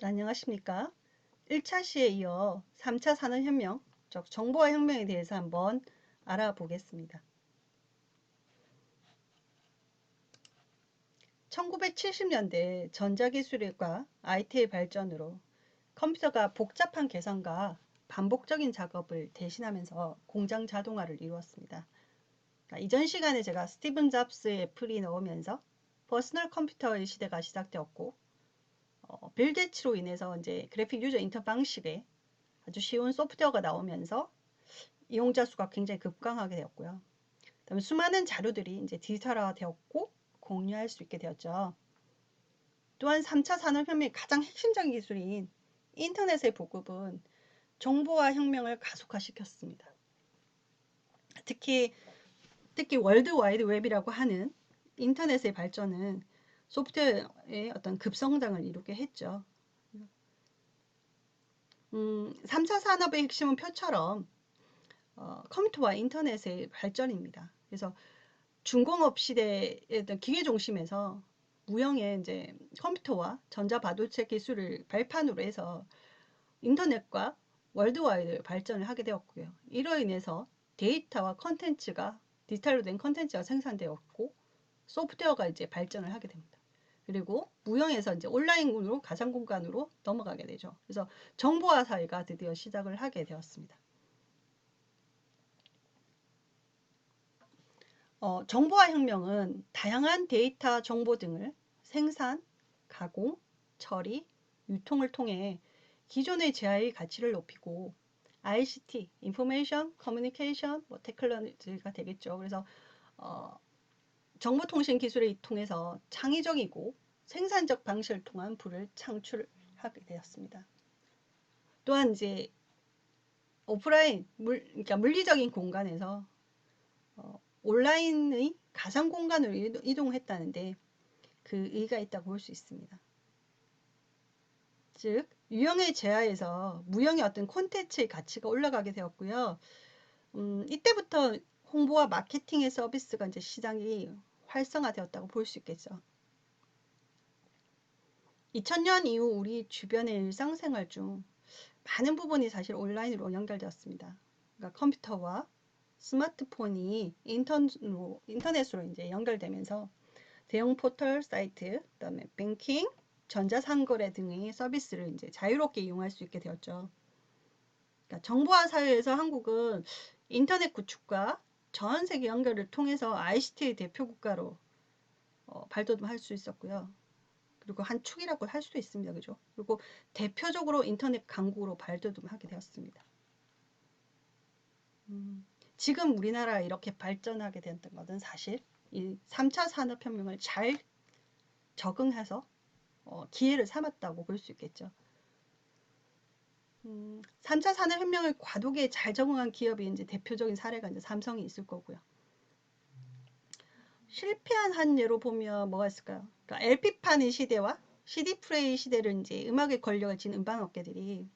안녕하십니까? 1차 시에 이어 3차 산업혁명, 즉 정보화 혁명에 대해서 한번 알아보겠습니다. 1970년대 전자기술과 IT의 발전으로 컴퓨터가 복잡한 계산과 반복적인 작업을 대신하면서 공장 자동화를 이루었습니다. 이전 시간에 제가 스티븐 잡스의 애플이 나오면서 퍼스널 컴퓨터의 시대가 시작되었고, 빌 게이츠로 인해서 이제 그래픽 유저 인터 방식에 아주 쉬운 소프트웨어가 나오면서 이용자 수가 굉장히 급강하게 되었고요. 그다음에 수많은 자료들이 이제 디지털화 되었고 공유할 수 있게 되었죠. 또한 3차 산업혁명의 가장 핵심적인 기술인 인터넷의 보급은 정보화 혁명을 가속화시켰습니다. 특히 월드 와이드 웹이라고 하는 인터넷의 발전은 소프트웨어의 어떤 급성장을 이루게 했죠. 3차 산업의 핵심은 표처럼 컴퓨터와 인터넷의 발전입니다. 그래서 중공업 시대의 어떤 기계 중심에서 무형의 이제 컴퓨터와 전자반도체 기술을 발판으로 해서 인터넷과 월드와이드 발전을 하게 되었고요. 이로 인해서 데이터와 컨텐츠가 디지털로 된 컨텐츠가 생산되었고 소프트웨어가 이제 발전을 하게 됩니다. 그리고 무형에서 이제 온라인으로 가상 공간으로 넘어가게 되죠. 그래서 정보화 사회가 드디어 시작을 하게 되었습니다. 정보화 혁명은 다양한 데이터 정보 등을 생산, 가공, 처리, 유통을 통해 기존의 제약의 가치를 높이고 ICT, Information, Communication, 테크놀로지가 되겠죠. 그래서 정보통신 기술을 통해서 창의적이고 생산적 방식을 통한 부를 창출하게 되었습니다. 또한 이제 오프라인, 그러니까 물리적인 공간에서 온라인의 가상 공간으로 이동했다는데 그 의의가 있다고 볼 수 있습니다. 즉 유형의 제하에서 무형의 어떤 콘텐츠의 가치가 올라가게 되었고요. 이때부터 홍보와 마케팅의 서비스가 이제 시장이 활성화되었다고 볼 수 있겠죠. 2000년 이후 우리 주변의 일상생활 중 많은 부분이 사실 온라인으로 연결되었습니다. 그러니까 컴퓨터와 스마트폰이 인터넷으로 이제 연결되면서 대형 포털 사이트, 그다음에 뱅킹, 전자상거래 등의 서비스를 이제 자유롭게 이용할 수 있게 되었죠. 그러니까 정보화 사회에서 한국은 인터넷 구축과 전 세계 연결을 통해서 ICT의 대표 국가로 발돋움할 수 있었고요. 그리고 한 축이라고 할 수도 있습니다. 그죠? 그리고 대표적으로 인터넷 강국으로 발돋움하게 되었습니다. 지금 우리나라 이렇게 발전하게 됐던 것은 사실 이 3차 산업혁명을 잘 적응해서 기회를 삼았다고 볼 수 있겠죠. 3차 산업혁명을 과도기에 잘 적응한 기업이 이제 대표적인 사례가 이제 삼성이 있을 거고요. 실패한 한 예로 보면 뭐가 있을까요? 그러니까 LP판의 시대와 CD 플레이 시대를 이제 음악의 권력을 쥔 음반 업계들이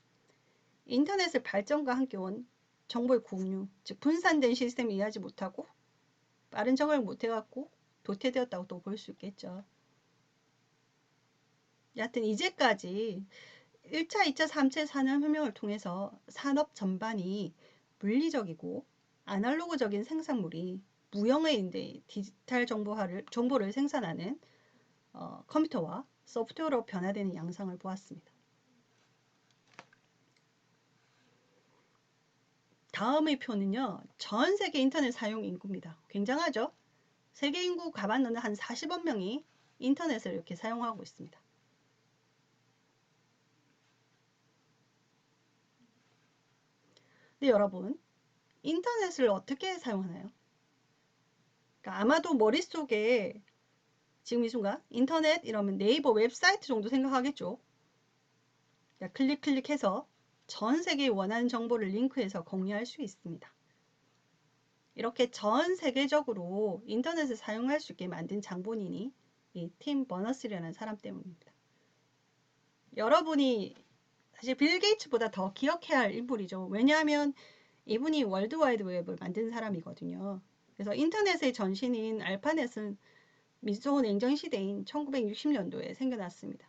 인터넷의 발전과 함께 온 정보의 공유, 즉 분산된 시스템을 이해하지 못하고 빠른 적응을 못해갖고 도태되었다고 또 볼 수 있겠죠. 여하튼 이제까지 1차, 2차, 3차 산업혁명을 통해서 산업 전반이 물리적이고 아날로그적인 생산물이 무형의 디지털 정보를 생산하는 컴퓨터와 소프트웨어로 변화되는 양상을 보았습니다. 다음의 표는요. 전 세계 인터넷 사용 인구입니다. 굉장하죠? 세계 인구 가봤는데 한 40억 명이 인터넷을 이렇게 사용하고 있습니다. 근데 여러분, 인터넷을 어떻게 사용하나요? 그러니까 아마도 머릿속에 지금 이 순간 인터넷 이러면 네이버 웹사이트 정도 생각하겠죠. 그러니까 클릭해서 전 세계에 원하는 정보를 링크해서 공유할 수 있습니다. 이렇게 전 세계적으로 인터넷을 사용할 수 있게 만든 장본인이 이 팀 버너스라는 사람 때문입니다. 여러분이 사실 빌 게이츠보다 더 기억해야 할 인물이죠. 왜냐하면 이분이 월드와이드 웹을 만든 사람이거든요. 그래서 인터넷의 전신인 알파넷은 미소 냉전 시대인 1960년도에 생겨났습니다.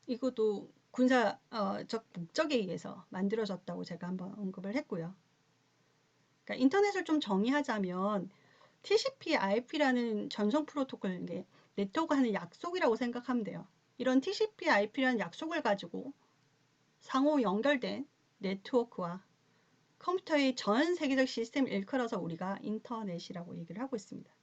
이것도 군사적 목적에 의해서 만들어졌다고 제가 한번 언급을 했고요. 그러니까 인터넷을 좀 정의하자면 TCP/IP라는 전송 프로토콜, 이게 네트워크 하는 약속이라고 생각하면 돼요. 이런 TCP/IP라는 약속을 가지고 상호 연결된 네트워크와 컴퓨터의 전 세계적 시스템을 일컬어서 우리가 인터넷이라고 얘기를 하고 있습니다.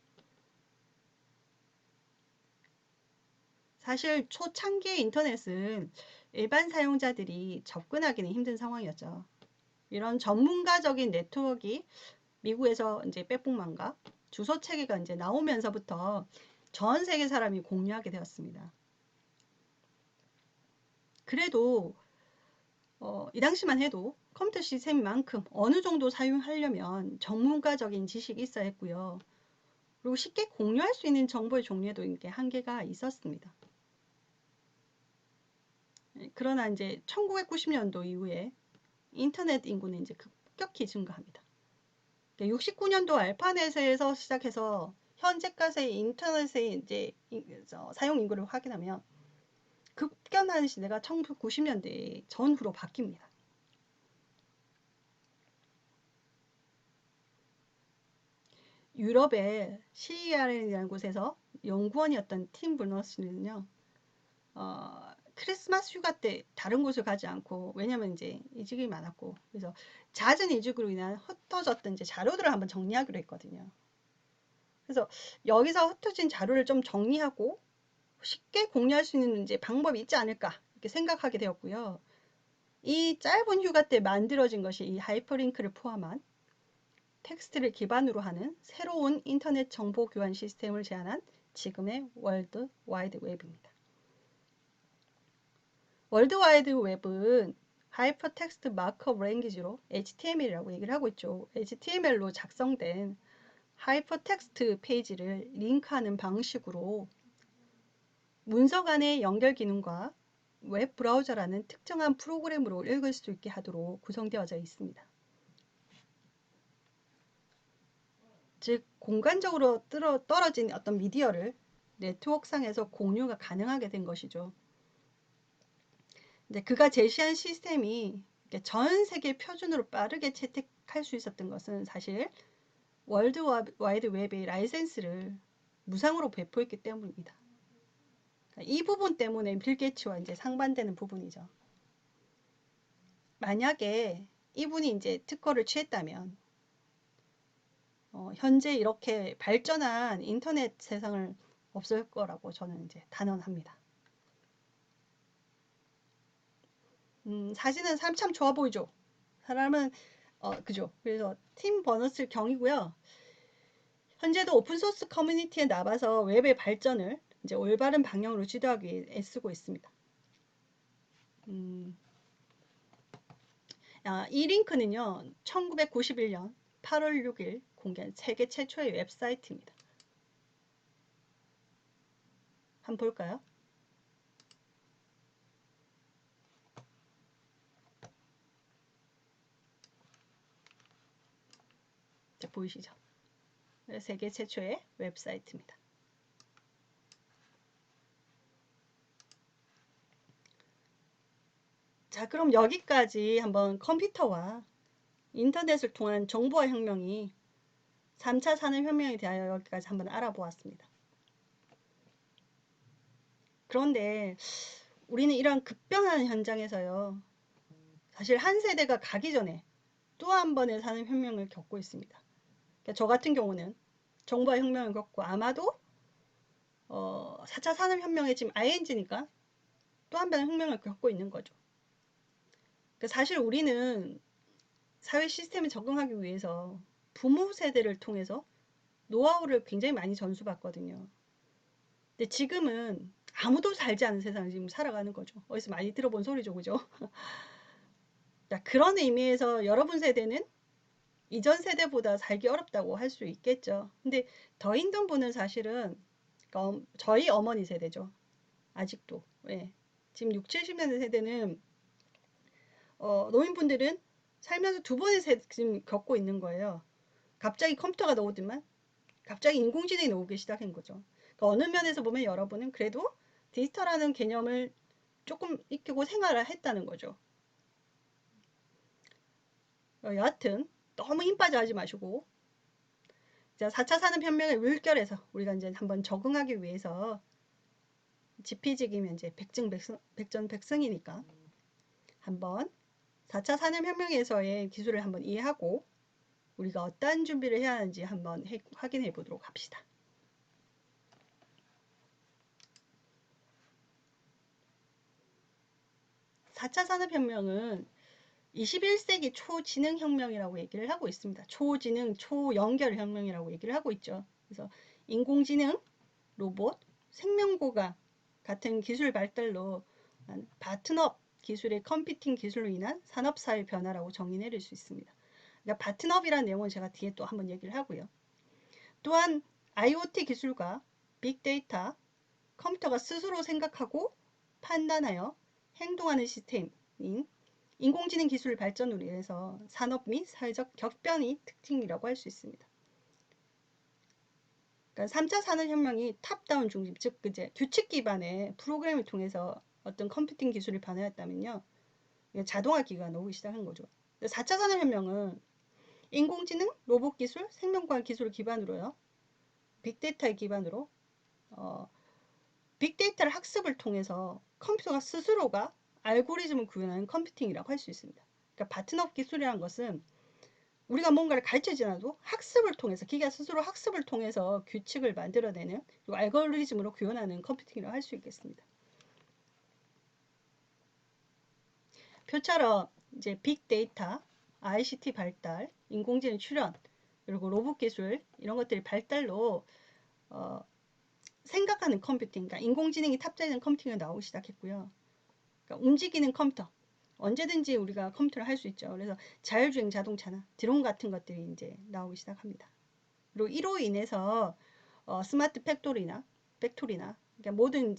사실 초창기의 인터넷은 일반 사용자들이 접근하기는 힘든 상황이었죠. 이런 전문가적인 네트워크가 미국에서 이제 빼뽕만과 주소 체계가 이제 나오면서부터 전 세계 사람이 공유하게 되었습니다. 그래도 이 당시만 해도 컴퓨터 시스템만큼 어느 정도 사용하려면 전문가적인 지식이 있어야 했고요. 그리고 쉽게 공유할 수 있는 정보의 종류에도 이게 한계가 있었습니다. 그러나 이제 1990년도 이후에 인터넷 인구는 이제 급격히 증가합니다. 69년도 알파넷에서 시작해서 현재까지의 인터넷의 이제 사용 인구를 확인하면 급변하는 시대가 1990년대 전후로 바뀝니다. 유럽의 CERN이라는 곳에서 연구원이었던 팀 버너스는요, 크리스마스 휴가 때 다른 곳을 가지 않고, 왜냐면 이제 이직이 많았고, 그래서 잦은 이직으로 인한 흩어졌던 이제 자료들을 한번 정리하기로 했거든요. 그래서 여기서 흩어진 자료를 좀 정리하고 쉽게 공유할 수 있는 이제 방법이 있지 않을까 이렇게 생각하게 되었고요. 이 짧은 휴가 때 만들어진 것이 이 하이퍼링크를 포함한 텍스트를 기반으로 하는 새로운 인터넷 정보 교환 시스템을 제안한 지금의 월드 와이드 웹입니다. 월드 와이드 웹은 하이퍼 텍스트 마크업 랭귀지로 HTML이라고 얘기를 하고 있죠. HTML로 작성된 하이퍼 텍스트 페이지를 링크하는 방식으로 문서 간의 연결 기능과 웹 브라우저라는 특정한 프로그램으로 읽을 수 있게 하도록 구성되어져 있습니다. 즉 공간적으로 떨어진 어떤 미디어를 네트워크상에서 공유가 가능하게 된 것이죠. 근데 그가 제시한 시스템이 전 세계 표준으로 빠르게 채택할 수 있었던 것은 사실 월드 와이드 웹의 라이센스를 무상으로 배포했기 때문입니다. 이 부분 때문에 빌 게이츠와 이제 상반되는 부분이죠. 만약에 이분이 이제 특허를 취했다면 현재 이렇게 발전한 인터넷 세상을 없을 거라고 저는 이제 단언합니다. 사진은 사람 참 좋아 보이죠. 사람은 그죠. 그래서 팀 버너스 경이고요. 현재도 오픈소스 커뮤니티에 나와서 웹의 발전을 이제 올바른 방향으로 지도하기 위해 애쓰고 있습니다. 이 링크는요, 1991년 8월 6일 공개한 세계 최초의 웹사이트입니다. 한번 볼까요? 자, 보이시죠? 세계 최초의 웹사이트입니다. 자, 그럼 여기까지 한번 컴퓨터와 인터넷을 통한 정보화 혁명이 3차 산업혁명에 대하여 여기까지 한번 알아보았습니다. 그런데 우리는 이런 급변하는 현장에서요, 사실 한 세대가 가기 전에 또 한 번의 산업혁명을 겪고 있습니다. 그러니까 저 같은 경우는 정보화 혁명을 겪고 아마도 4차 산업혁명의 지금 ING니까 또 한 번의 혁명을 겪고 있는 거죠. 그러니까 사실 우리는 사회 시스템에 적응하기 위해서 부모 세대를 통해서 노하우를 굉장히 많이 전수받거든요. 근데 지금은 아무도 살지 않은 세상을 지금 살아가는 거죠. 어디서 많이 들어본 소리죠, 그죠? 그런 의미에서 여러분 세대는 이전 세대보다 살기 어렵다고 할 수 있겠죠. 근데 더 힘든 분은 사실은 저희 어머니 세대죠. 아직도. 예. 지금 6, 70년대 세대는 노인분들은 살면서 두 번의 지금 겪고 있는 거예요. 갑자기 컴퓨터가 나오더만 갑자기 인공지능이 나오기 시작한 거죠. 그러니까 어느 면에서 보면 여러분은 그래도 디지털하는 개념을 조금 익히고 생활을 했다는 거죠. 여하튼 너무 힘 빠져 하지 마시고, 자, 4차 산업혁명의 물결에서 우리가 이제 한번 적응하기 위해서 지피지기면 이제 백전백승이니까 한번 4차 산업혁명에서의 기술을 한번 이해하고 우리가 어떠한 준비를 해야 하는지 한번 확인해 보도록 합시다. 4차 산업혁명은 21세기 초지능혁명이라고 얘기를 하고 있습니다. 초지능, 초연결혁명이라고 얘기를 하고 있죠. 그래서 인공지능, 로봇, 생명고가 같은 기술 발달로 바튼업 기술의 컴퓨팅 기술로 인한 산업사회 변화라고 정의 내릴 수 있습니다. 그러니까 바튼업이라는 내용은 제가 뒤에 또 한번 얘기를 하고요. 또한 IoT 기술과 빅데이터, 컴퓨터가 스스로 생각하고 판단하여 행동하는 시스템인 인공지능 기술 발전으로 인해서 산업 및 사회적 격변이 특징이라고 할 수 있습니다. 그러니까 3차 산업혁명이 탑다운 중심, 즉 이제 규칙 기반의 프로그램을 통해서 어떤 컴퓨팅 기술을 반영했다면요, 자동화 기기가 나오기 시작한 거죠. 4차 산업혁명은 인공지능, 로봇 기술, 생명과학 기술을 기반으로요, 빅데이터의 기반으로 빅데이터를 학습을 통해서 컴퓨터가 스스로가 알고리즘을 구현하는 컴퓨팅이라고 할 수 있습니다. 그러니까 바튼업 기술이라는 것은 우리가 뭔가를 가르치지 않아도 학습을 통해서, 기계가 스스로 학습을 통해서 규칙을 만들어내는, 그리고 알고리즘으로 구현하는 컴퓨팅이라고 할 수 있겠습니다. 표처럼 이제 빅데이터, ICT 발달, 인공지능 출현, 그리고 로봇 기술 이런 것들이 발달로 생각하는 컴퓨팅, 그러니까 인공지능이 탑재되는 컴퓨팅이 나오기 시작했고요. 그러니까 움직이는 컴퓨터, 언제든지 우리가 컴퓨터를 할 수 있죠. 그래서 자율주행 자동차나 드론 같은 것들이 이제 나오기 시작합니다. 그리고 이로 인해서 스마트 팩토리나 그러니까 모든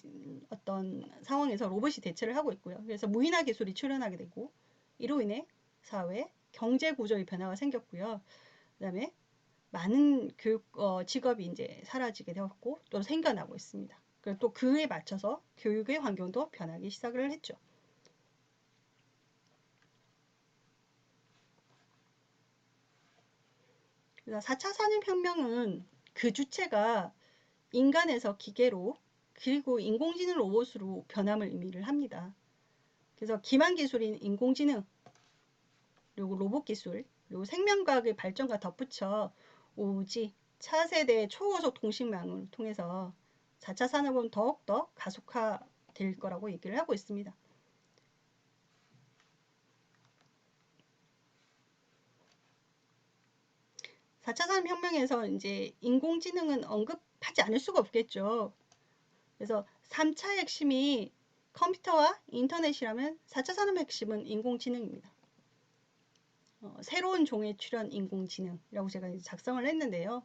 어떤 상황에서 로봇이 대체를 하고 있고요. 그래서 무인화 기술이 출현하게 되고, 이로 인해 사회, 경제 구조의 변화가 생겼고요. 그다음에 많은 교육 직업이 이제 사라지게 되었고 또 생겨나고 있습니다. 그리고 또 그에 맞춰서 교육의 환경도 변하기 시작을 했죠. 그래서 4차 산업혁명은 그 주체가 인간에서 기계로, 그리고 인공지능 로봇으로 변함을 의미를 합니다. 그래서 기반 기술인 인공지능, 그리고 로봇 기술, 그리고 생명과학의 발전과 덧붙여 5G, 차세대 초고속 통신망을 통해서 4차 산업은 더욱더 가속화될 거라고 얘기를 하고 있습니다. 4차 산업혁명에서 이제 인공지능은 언급하지 않을 수가 없겠죠. 그래서 3차 핵심이 컴퓨터와 인터넷이라면 4차 산업의 핵심은 인공지능입니다. 새로운 종의 출현 인공지능이라고 제가 작성을 했는데요.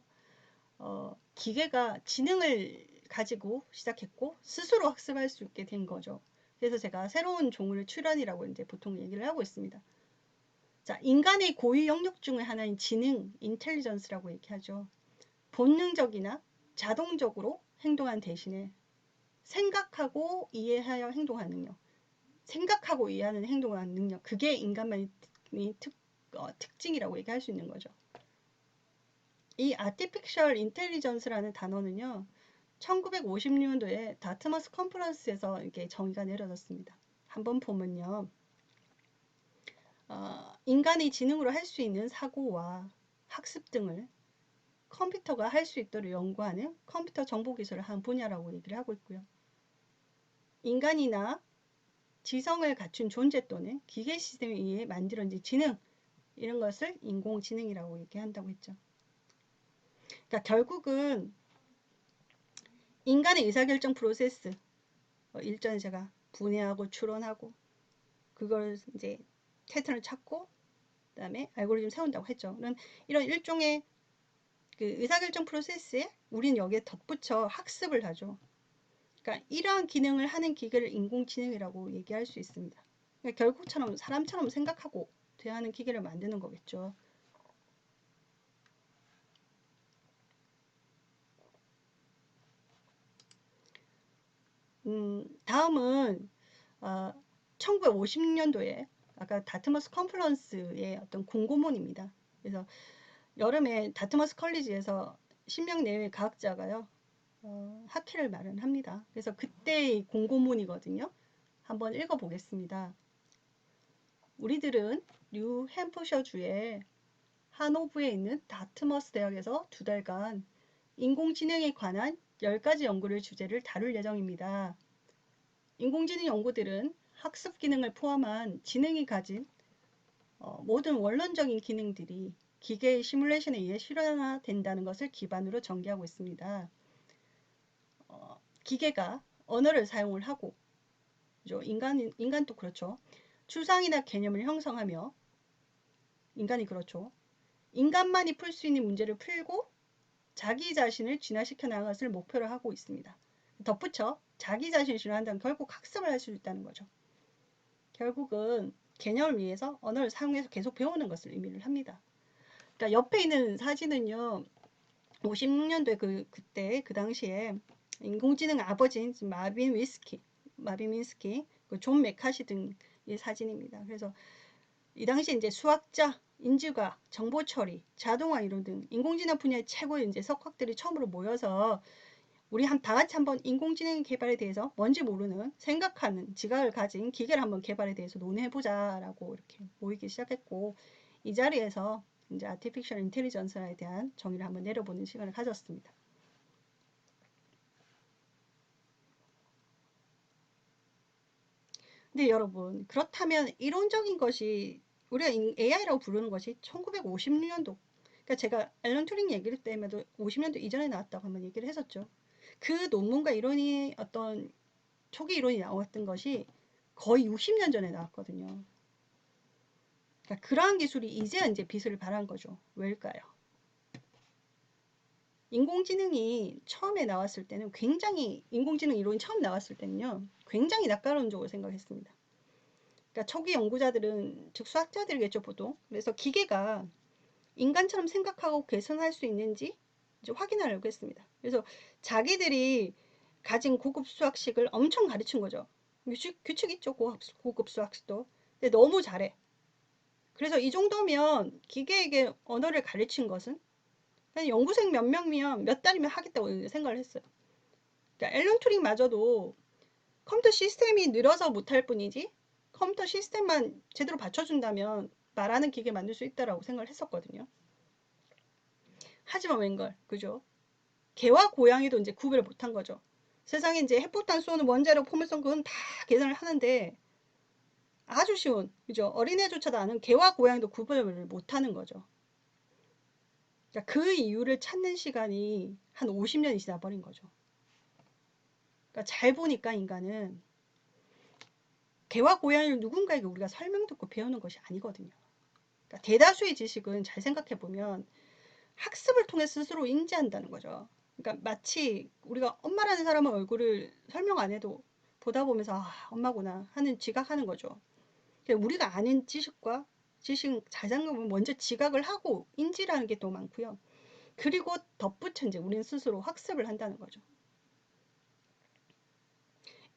기계가 지능을 가지고 시작했고 스스로 학습할 수 있게 된 거죠. 그래서 제가 새로운 종의 출현이라고 이제 보통 얘기를 하고 있습니다. 자, 인간의 고유 영역 중의 하나인 지능, 인텔리전스라고 얘기하죠. 본능적이나 자동적으로 행동한 대신에 생각하고 이해하여 행동하는 능력, 생각하고 이해하는 행동하는 능력, 그게 인간만의 특징이라고 얘기할 수 있는 거죠. 이 아티피셜 인텔리전스라는 단어는요, 1956년도에 다트머스 컨퍼런스에서 이렇게 정의가 내려졌습니다. 한번 보면요, 인간이 지능으로 할 수 있는 사고와 학습 등을 컴퓨터가 할 수 있도록 연구하는 컴퓨터 정보 기술을 한 분야라고 얘기를 하고 있고요. 인간이나 지성을 갖춘 존재 또는 기계 시스템에 의해 만들어진 지능, 이런 것을 인공지능이라고 얘기한다고 했죠. 그러니까 결국은 인간의 의사결정 프로세스, 일전에 제가 분해하고 추론하고 그걸 이제 패턴을 찾고 그다음에 알고리즘 세운다고 했죠. 이런 일종의 그 의사결정 프로세스에 우리는 여기에 덧붙여 학습을 하죠. 그러니까 이러한 기능을 하는 기계를 인공지능이라고 얘기할 수 있습니다. 그러니까 결국처럼 사람처럼 생각하고 대하는 기계를 만드는 거겠죠. 다음은 1956년도에 아까 다트머스 컨퍼런스의 어떤 공고문입니다. 그래서 여름에 다트머스 컬리지에서 10명 내외 과학자가요, 학회를 마련합니다. 그래서 그때의 공고문이거든요. 한번 읽어보겠습니다. 우리들은 뉴햄프셔주의 하노브에 있는 다트머스 대학에서 2달간 인공지능에 관한 10가지 연구를 주제를 다룰 예정입니다. 인공지능 연구들은 학습 기능을 포함한 지능이 가진 모든 원론적인 기능들이 기계의 시뮬레이션에 의해 실현화된다는 것을 기반으로 전개하고 있습니다. 기계가 언어를 사용을 하고, 그죠? 인간도 그렇죠. 추상이나 개념을 형성하며, 인간이 그렇죠. 인간만이 풀 수 있는 문제를 풀고 자기 자신을 진화시켜 나가는 것을 목표로 하고 있습니다. 덧붙여 자기 자신을 진화한다면 결국 학습을 할 수 있다는 거죠. 결국은 개념을 위해서 언어를 사용해서 계속 배우는 것을 의미를 합니다. 그러니까 옆에 있는 사진은요, 56년도에 그때 그 당시에 인공지능 아버지인 마빈 미스키, 존 메카시 등의 사진입니다. 그래서 이 당시 이제 수학자, 인지과학, 정보처리, 자동화 이론 등 인공지능 분야의 최고의 이제 석학들이 처음으로 모여서 우리 다 같이 한번 인공지능 개발에 대해서 뭔지 모르는 생각하는 지각을 가진 기계를 한번 개발에 대해서 논의해보자라고 이렇게 모이기 시작했고, 이 자리에서 이제 아티피셜 인텔리전스에 대한 정의를 한번 내려보는 시간을 가졌습니다. 근데 여러분, 그렇다면 이론적인 것이 우리가 AI라고 부르는 것이 1956년도, 그러니까 제가 앨런 튜링 얘기를 때문에도 50년도 이전에 나왔다고 한번 얘기를 했었죠. 그 논문과 이론이 어떤 초기 이론이 나왔던 것이 거의 60년 전에 나왔거든요. 그러니까 그러한 기술이 이제 빛을 발한 거죠. 왜일까요? 인공지능이 처음에 나왔을 때는 인공지능 이론이 처음 나왔을 때는요, 굉장히 낙관론적으로 생각했습니다. 그러니까 초기 연구자들은, 즉 수학자들이겠죠, 보통. 그래서 기계가 인간처럼 생각하고 계산할 수 있는지 이제 확인하려고 했습니다. 그래서 자기들이 가진 고급 수학식을 엄청 가르친 거죠. 규칙 있죠, 고급 수학식도. 근데 너무 잘해. 그래서 이 정도면 기계에게 언어를 가르친 것은 그냥 연구생 몇 명이면 몇 달이면 하겠다고 생각을 했어요. 그러니까 앨런 튜링마저도 컴퓨터 시스템이 늘어서 못할 뿐이지 컴퓨터 시스템만 제대로 받쳐준다면 말하는 기계 만들 수 있다라고 생각을 했었거든요. 하지만 웬걸, 그죠? 개와 고양이도 이제 구별을 못한 거죠. 세상에 이제 햇폭탄 쏘는 원자력 포물선 그건 다 계산을 하는데 아주 쉬운, 그죠? 어린애조차도 아는 개와 고양이도 구별을 못하는 거죠. 그러니까 그 이유를 찾는 시간이 한 50년이 지나버린 거죠. 그러니까 잘 보니까 인간은 개와 고양이를 누군가에게 우리가 설명 듣고 배우는 것이 아니거든요. 그러니까 대다수의 지식은 잘 생각해 보면 학습을 통해 스스로 인지한다는 거죠. 그러니까 마치 우리가 엄마라는 사람의 얼굴을 설명 안 해도 보다 보면서 아, 엄마구나 하는 지각하는 거죠. 그러니까 우리가 아는 지식 잘 생각하면 먼저 지각을 하고 인지라는 게 더 많고요. 그리고 덧붙여 이제 우리는 스스로 학습을 한다는 거죠.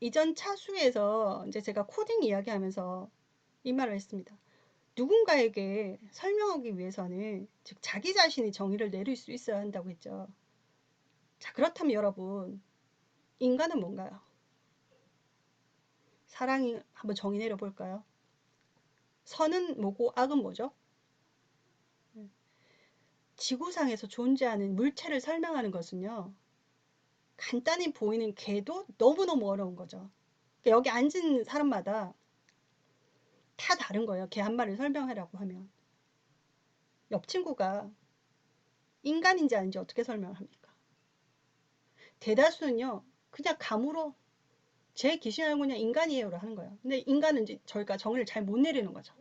이전 차수에서 이제 제가 코딩 이야기하면서 이 말을 했습니다. 누군가에게 설명하기 위해서는 즉 자기 자신이 정의를 내릴 수 있어야 한다고 했죠. 자, 그렇다면 여러분, 인간은 뭔가요? 사랑이 한번 정의 내려볼까요? 선은 뭐고 악은 뭐죠? 지구상에서 존재하는 물체를 설명하는 것은요, 간단히 보이는 개도 너무너무 어려운 거죠. 그러니까 여기 앉은 사람마다 다 다른 거예요. 개 한 마리를 설명하라고 하면. 옆 친구가 인간인지 아닌지 어떻게 설명을 합니까? 대다수는요, 그냥 감으로 제 귀신하는 그냥 인간이에요로 하는 거예요. 근데 인간은 이제 저희가 정의를 잘 못 내리는 거죠.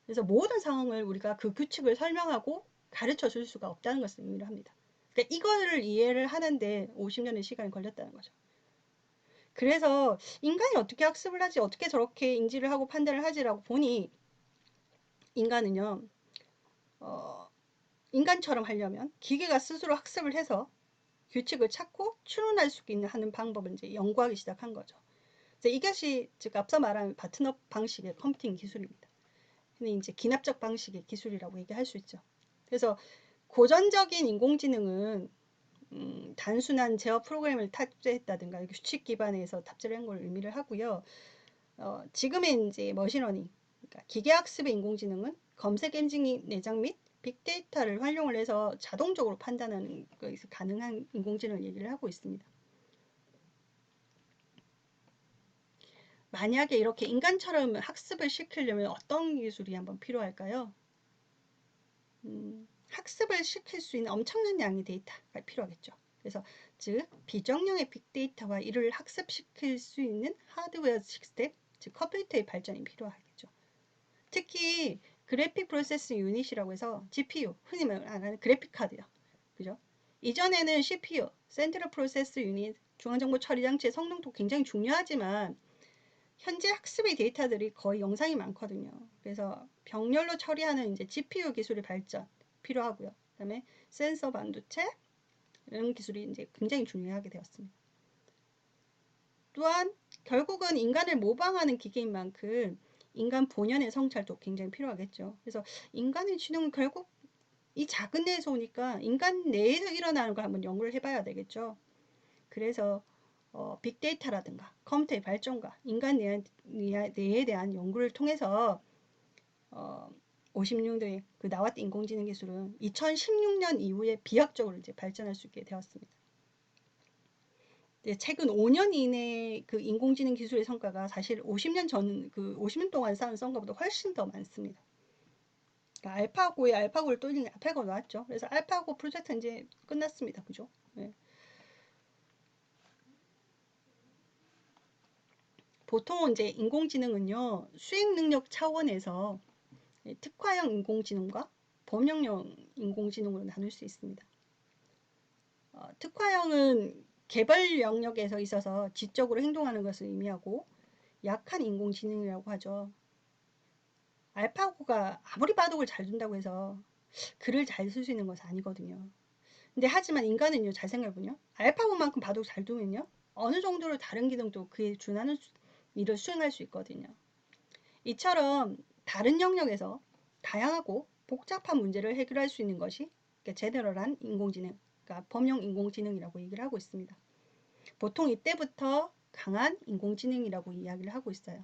그래서 모든 상황을 우리가 그 규칙을 설명하고 가르쳐 줄 수가 없다는 것을 의미를 합니다. 그러니까 이거를 이해를 하는데 50년의 시간이 걸렸다는 거죠. 그래서 인간이 어떻게 학습을 하지, 어떻게 저렇게 인지를 하고 판단을 하지라고 보니 인간은요, 인간처럼 하려면 기계가 스스로 학습을 해서 규칙을 찾고 추론할 수 있는 하는 방법을 이제 연구하기 시작한 거죠. 그래서 이것이 즉 앞서 말한 바튼업 방식의 컴퓨팅 기술입니다. 근데 이제 기납적 방식의 기술이라고 얘기할 수 있죠. 그래서 고전적인 인공지능은 단순한 제어 프로그램을 탑재했다든가 규칙 기반에서 탑재를 한 걸 의미를 하고요. 지금의 이제 머신러닝, 그러니까 기계학습의 인공지능은 검색 엔진 내장 및 빅데이터를 활용을 해서 자동적으로 판단하는 것이 가능한 인공지능을 얘기를 하고 있습니다. 만약에 이렇게 인간처럼 학습을 시키려면 어떤 기술이 한번 필요할까요? 학습을 시킬 수 있는 엄청난 양의 데이터가 필요하겠죠. 그래서 즉 비정량의 빅데이터와 이를 학습시킬 수 있는 하드웨어 시스템, 즉 컴퓨터의 발전이 필요하겠죠. 특히 그래픽 프로세스 유닛이라고 해서 GPU, 흔히 말하는 그래픽 카드요. 그죠? 이전에는 CPU, 센트럴 프로세스 유닛, 중앙정보 처리 장치의 성능도 굉장히 중요하지만 현재 학습의 데이터들이 거의 영상이 많거든요. 그래서 병렬로 처리하는 이제 GPU 기술의 발전 필요하고요. 그다음에 센서 반도체 이런 기술이 이제 굉장히 중요하게 되었습니다. 또한 결국은 인간을 모방하는 기계인 만큼 인간 본연의 성찰도 굉장히 필요하겠죠. 그래서 인간의 지능은 결국 이 작은 뇌에서 오니까 인간 내에서 일어나는 걸 한번 연구를 해봐야 되겠죠. 그래서 빅데이터라든가 컴퓨터의 발전과 인간 뇌에 대한 연구를 통해서 56년도에 그 나왔던 인공지능 기술은 2016년 이후에 비약적으로 이제 발전할 수 있게 되었습니다. 최근 5년 이내 그 인공지능 기술의 성과가 사실 50년 전, 그 50년 동안 쌓은 성과보다 훨씬 더 많습니다. 그러니까 알파고에 알파고를 또 알파고가 나왔죠. 그래서 알파고 프로젝트 이제 끝났습니다. 그죠? 네. 보통 이제 인공지능은요, 수익 능력 차원에서 특화형 인공지능과 범용형 인공지능으로 나눌 수 있습니다. 특화형은 개발 영역에서 있어서 지적으로 행동하는 것을 의미하고 약한 인공지능이라고 하죠. 알파고가 아무리 바둑을 잘 둔다고 해서 글을 잘 쓸 수 있는 것은 아니거든요. 근데 하지만 인간은요, 잘 생각해보면요, 알파고만큼 바둑 잘 두면요, 어느 정도로 다른 기능도 그에 준하는 일을 수행할 수 있거든요. 이처럼 다른 영역에서 다양하고 복잡한 문제를 해결할 수 있는 것이 제너럴한 인공지능, 그러니까 범용 인공지능이라고 얘기를 하고 있습니다. 보통 이때부터 강한 인공지능이라고 이야기를 하고 있어요.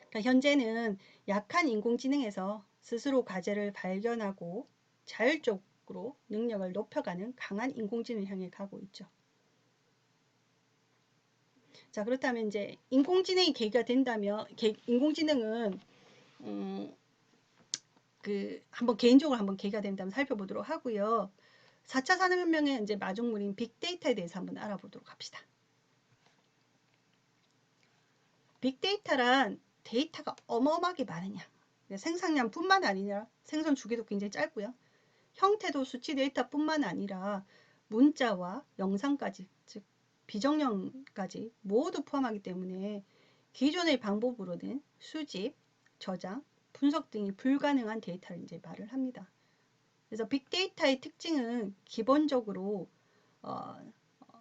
그러니까 현재는 약한 인공지능에서 스스로 과제를 발견하고 자율적으로 능력을 높여가는 강한 인공지능을 향해 가고 있죠. 자, 그렇다면 이제 인공지능이 계기가 된다면, 인공지능은 한번 개인적으로 한번 계기가 된다면 살펴보도록 하고요. 4차 산업혁명의 이제 마중물인 빅데이터에 대해서 한번 알아보도록 합시다. 빅데이터란 데이터가 어마어마하게 많은 양, 생산량뿐만 아니라 생성 주기도 굉장히 짧고요. 형태도 수치 데이터뿐만 아니라 문자와 영상까지, 즉 비정령까지 모두 포함하기 때문에 기존의 방법으로는 수집, 저장, 분석 등이 불가능한 데이터를 이제 말을 합니다. 그래서 빅데이터의 특징은 기본적으로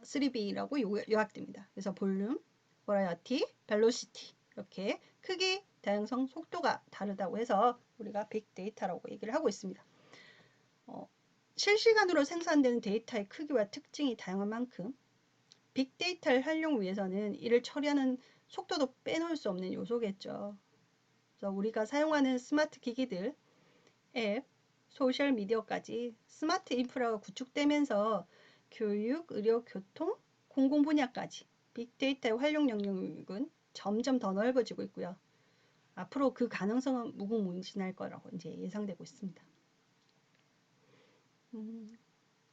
3B라고 요약됩니다. 그래서 볼륨, 버라이어티, 벨로시티 이렇게 크기, 다양성, 속도가 다르다고 해서 우리가 빅데이터라고 얘기를 하고 있습니다. 실시간으로 생산되는 데이터의 크기와 특징이 다양한 만큼 빅데이터를 활용 위해서는 이를 처리하는 속도도 빼놓을 수 없는 요소겠죠. 그래서 우리가 사용하는 스마트 기기들, 앱, 소셜미디어까지 스마트 인프라가 구축되면서 교육, 의료, 교통, 공공 분야까지 빅데이터의 활용 영역은 점점 더 넓어지고 있고요. 앞으로 그 가능성은 무궁무진할 거라고 이제 예상되고 있습니다.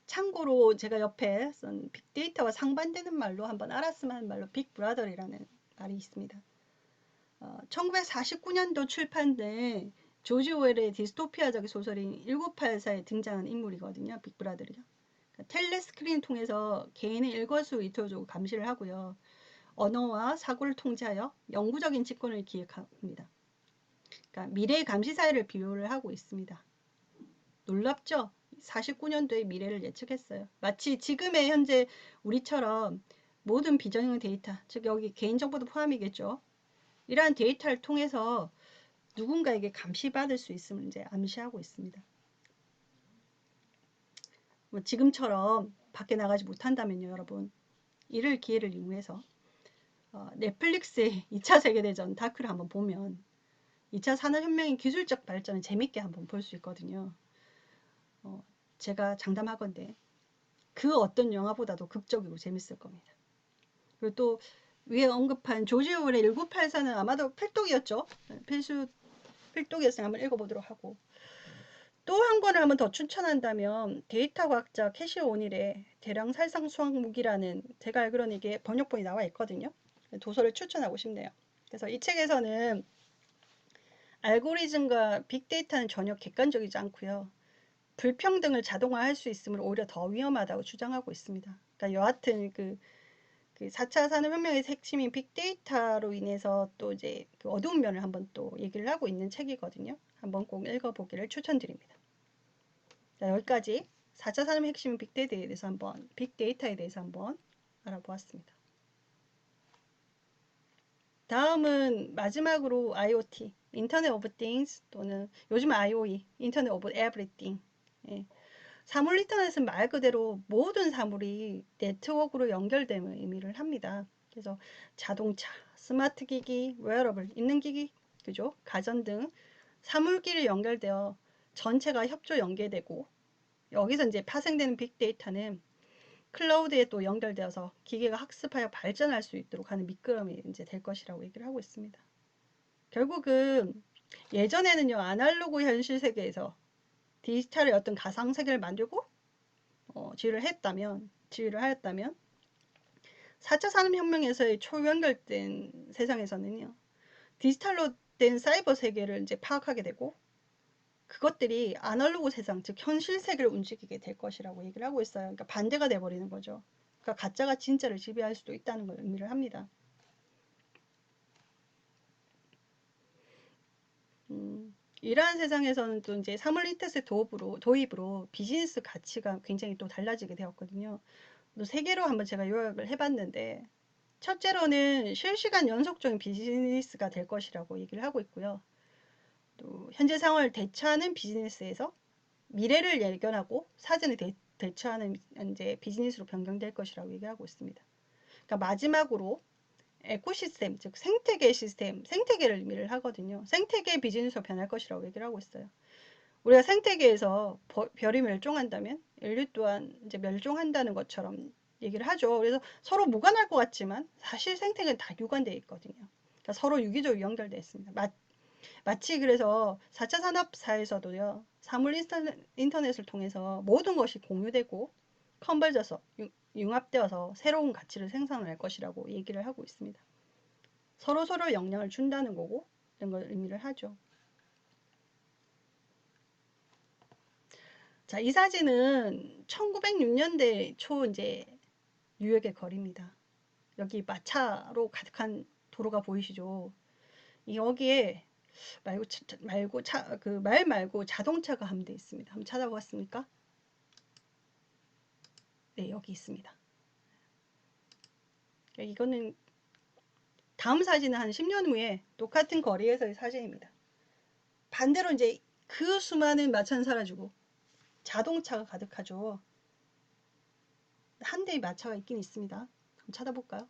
참고로 제가 옆에 쓴 빅데이터와 상반되는 말로 한번 알았으면 하는 말로 빅브라더라는 말이 있습니다. 1949년도 출판된 조지 오웰의 디스토피아적 소설인 1984에 등장한 인물이거든요. 빅브라더이요. 텔레스크린을 통해서 개인의 일거수일투족을 감시를 하고요. 언어와 사고를 통제하여 영구적인 집권을 기획합니다. 그러니까 미래의 감시 사회를 비유를 하고 있습니다. 놀랍죠? 49년도의 미래를 예측했어요. 마치 지금의 현재 우리처럼 모든 비정형 데이터, 즉 여기 개인정보도 포함이겠죠. 이러한 데이터를 통해서 누군가에게 감시받을 수 있음을 이제 암시하고 있습니다. 뭐 지금처럼 밖에 나가지 못한다면요, 여러분. 이를 기회를 이용해서 넷플릭스의 2차 세계대전 다큐를 한번 보면 2차 산업혁명의 기술적 발전을 재밌게 한번 볼 수 있거든요. 제가 장담하건대 그 어떤 영화보다도 극적이고 재밌을 겁니다. 그리고 또 위에 언급한 조지 오웰의 1984는 아마도 필독이었죠. 필독이었으니 한번 읽어보도록 하고, 또 한 권을 한번 더 추천한다면 데이터 과학자 캐시 오닐의 대량 살상 수학 무기라는, 제가 알기로는 이게 번역본이 나와 있거든요. 도서를 추천하고 싶네요. 그래서 이 책에서는 알고리즘과 빅데이터는 전혀 객관적이지 않고요. 불평등을 자동화할 수 있으므로 오히려 더 위험하다고 주장하고 있습니다. 그러니까 여하튼 그 4차 산업혁명의 핵심인 빅데이터로 인해서 또 이제 그 어두운 면을 한번 또 얘기를 하고 있는 책이거든요. 한번 꼭 읽어보기를 추천드립니다. 자, 여기까지 4차 산업의 핵심인 빅데이터에 대해서 한번 알아보았습니다. 다음은 마지막으로 IoT, 인터넷 오브 띵스, 또는 요즘 IoE, 인터넷 오브 에브리띵. 예. 사물 인터넷은 말 그대로 모든 사물이 네트워크로 연결됨을 의미를 합니다. 그래서 자동차, 스마트 기기, 웨어러블, 있는 기기, 그죠? 가전 등 사물끼리 연결되어 전체가 협조 연계되고, 여기서 이제 파생되는 빅데이터는 클라우드에 또 연결되어서 기계가 학습하여 발전할 수 있도록 하는 미끄럼이 이제 될 것이라고 얘기를 하고 있습니다. 결국은 예전에는요, 아날로그 현실 세계에서 디지털의 어떤 가상 세계를 만들고 지휘를 하였다면 4차 산업혁명에서의 초연결된 세상에서는요, 디지털로 된 사이버 세계를 이제 파악하게 되고, 그것들이 아날로그 세상, 즉 현실 세계를 움직이게 될 것이라고 얘기를 하고 있어요. 그러니까 반대가 돼버리는 거죠. 그러니까 가짜가 진짜를 지배할 수도 있다는 걸 의미를 합니다. 이러한 세상에서는 또 이제 사물 인터넷 도입으로 비즈니스 가치가 굉장히 또 달라지게 되었거든요. 또 세 개로 한번 제가 요약을 해봤는데, 첫째로는 실시간 연속적인 비즈니스가 될 것이라고 얘기를 하고 있고요. 또 현재 상황을 대처하는 비즈니스에서 미래를 예견하고 사전에 대처하는 이제 비즈니스로 변경될 것이라고 얘기하고 있습니다. 그러니까 마지막으로 에코시스템, 즉 생태계 시스템, 생태계를 의미를 하거든요. 생태계 비즈니스로 변할 것이라고 얘기를 하고 있어요. 우리가 생태계에서 별이 멸종한다면 인류 또한 이제 멸종한다는 것처럼 얘기를 하죠. 그래서 서로 무관할 것 같지만 사실 생태계는 다 유관되어 있거든요. 그러니까 서로 유기적으로 연결되어 있습니다. 마치 그래서 4차 산업사에서도요, 사물 인터넷을 통해서 모든 것이 공유되고 컨버져서 융합되어서 새로운 가치를 생산할 것이라고 얘기를 하고 있습니다. 서로 영향을 준다는 거고, 이런 걸 의미를 하죠. 자, 이 사진은 1906년대 초 이제 뉴욕의 거리입니다. 여기 마차로 가득한 도로가 보이시죠? 여기에 말 말고 자동차가 함께 있습니다. 한번 찾아보았습니까? 네, 여기 있습니다. 이거는 다음 사진은 한 10년 후에 똑같은 거리에서의 사진입니다. 반대로 이제 그 수많은 마차는 사라지고 자동차가 가득하죠. 한 대의 마차가 있긴 있습니다. 한번 찾아볼까요?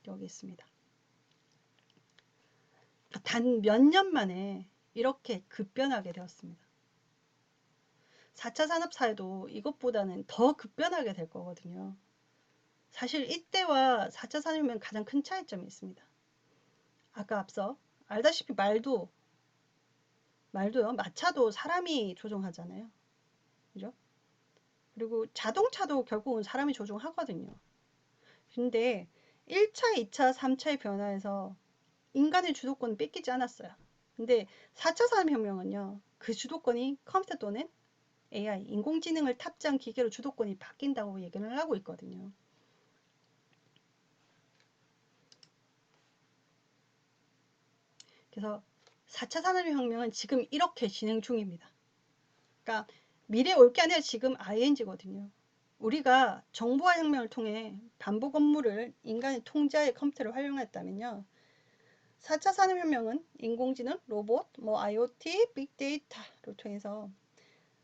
여기 있습니다. 단 몇 년 만에 이렇게 급변하게 되었습니다. 4차 산업사회도 이것보다는 더 급변하게 될 거거든요. 사실 이때와 4차 산업은 가장 큰 차이점이 있습니다. 아까 앞서 알다시피 말도요, 마차도 사람이 조종하잖아요. 그죠? 그리고 자동차도 결국은 사람이 조종하거든요. 근데 1차, 2차, 3차의 변화에서 인간의 주도권은 뺏기지 않았어요. 근데 4차 산업혁명은요, 그 주도권이 컴퓨터 또는 AI, 인공지능을 탑재한 기계로 주도권이 바뀐다고 얘기를 하고 있거든요. 그래서 4차 산업혁명은 지금 이렇게 진행 중입니다. 그러니까 미래 올 게 아니라 지금 ING거든요. 우리가 정보화 혁명을 통해 반복 업무를 인간의 통제하에 컴퓨터를 활용했다면요. 4차 산업혁명은 인공지능, 로봇, IoT, 빅데이터를 통해서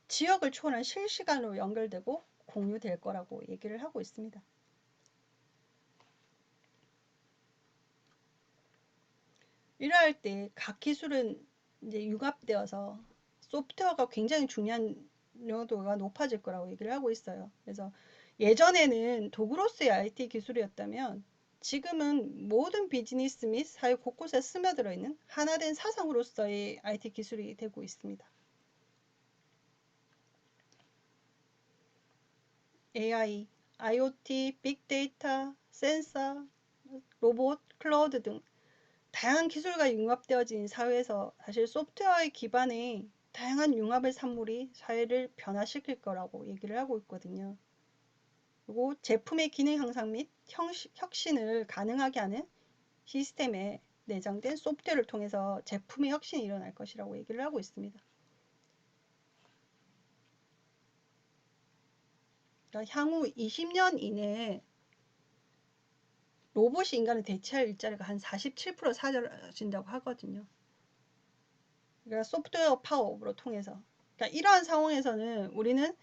지역을 초월한 실시간으로 연결되고 공유될 거라고 얘기를 하고 있습니다. 이러할 때 각 기술은 이제 융합되어서 소프트웨어가 굉장히 중요한 용도가 높아질 거라고 얘기를 하고 있어요. 그래서 예전에는 도구로서의 IT 기술이었다면 지금은 모든 비즈니스 및 사회 곳곳에 스며들어 있는 하나된 사상으로서의 IT 기술이 되고 있습니다. AI, IoT, 빅데이터, 센서, 로봇, 클라우드 등 다양한 기술과 융합되어진 사회에서 사실 소프트웨어의 기반에 다양한 융합의 산물이 사회를 변화시킬 거라고 얘기를 하고 있거든요. 그리고 제품의 기능 향상 및 혁신을 가능하게 하는 시스템에 내장된 소프트웨어를 통해서 제품의 혁신이 일어날 것이라고 얘기를 하고 있습니다. 그러니까 향후 20년 이내에 로봇이 인간을 대체할 일자리가 한 47% 사라진다고 하거든요. 그러니까 소프트웨어 파워업으로 통해서. 그러니까 이러한 상황에서는 우리는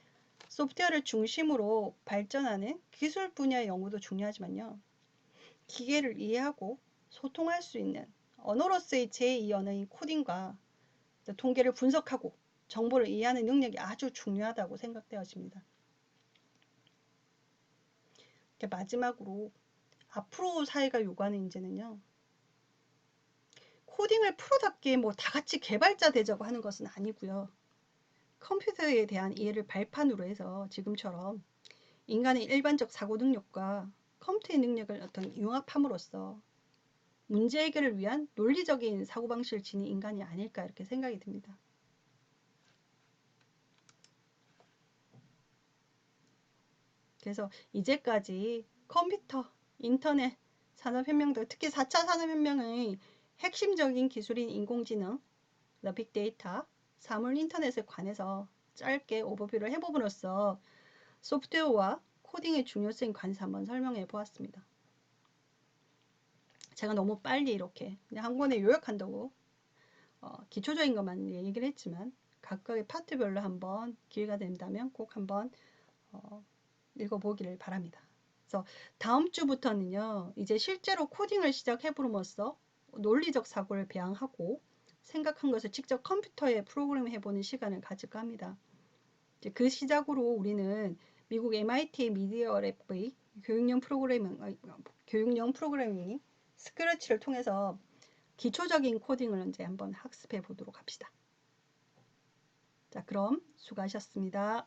소프트웨어를 중심으로 발전하는 기술 분야의 연구도 중요하지만요. 기계를 이해하고 소통할 수 있는 언어로서의 제2 언어인 코딩과 통계를 분석하고 정보를 이해하는 능력이 아주 중요하다고 생각되어집니다. 마지막으로 앞으로 사회가 요구하는 문제는요. 코딩을 프로답게 다 같이 개발자 되자고 하는 것은 아니고요. 컴퓨터에 대한 이해를 발판으로 해서 지금처럼 인간의 일반적 사고 능력과 컴퓨터의 능력을 융합함으로써 문제 해결을 위한 논리적인 사고방식을 지닌 인간이 아닐까 이렇게 생각이 듭니다. 그래서 이제까지 컴퓨터, 인터넷, 산업혁명 등 특히 4차 산업혁명의 핵심적인 기술인 인공지능, 빅데이터, 사물 인터넷에 관해서 짧게 오버뷰를 해봄으로써 소프트웨어와 코딩의 중요성에 관해서 한번 설명해 보았습니다. 제가 너무 빨리 이렇게 그냥 한 권에 요약한다고 기초적인 것만 얘기를 했지만 각각의 파트별로 한번 기회가 된다면 꼭 한번 읽어보기를 바랍니다. 그래서 다음 주부터는요, 이제 실제로 코딩을 시작해봄으로써 논리적 사고를 배양하고 생각한 것을 직접 컴퓨터에 프로그램 해보는 시간을 가질까 합니다. 이제 그 시작으로 우리는 미국 MIT 미디어 랩의 교육용 프로그래밍 스크래치를 통해서 기초적인 코딩을 이제 한번 학습해 보도록 합시다. 자, 그럼 수고하셨습니다.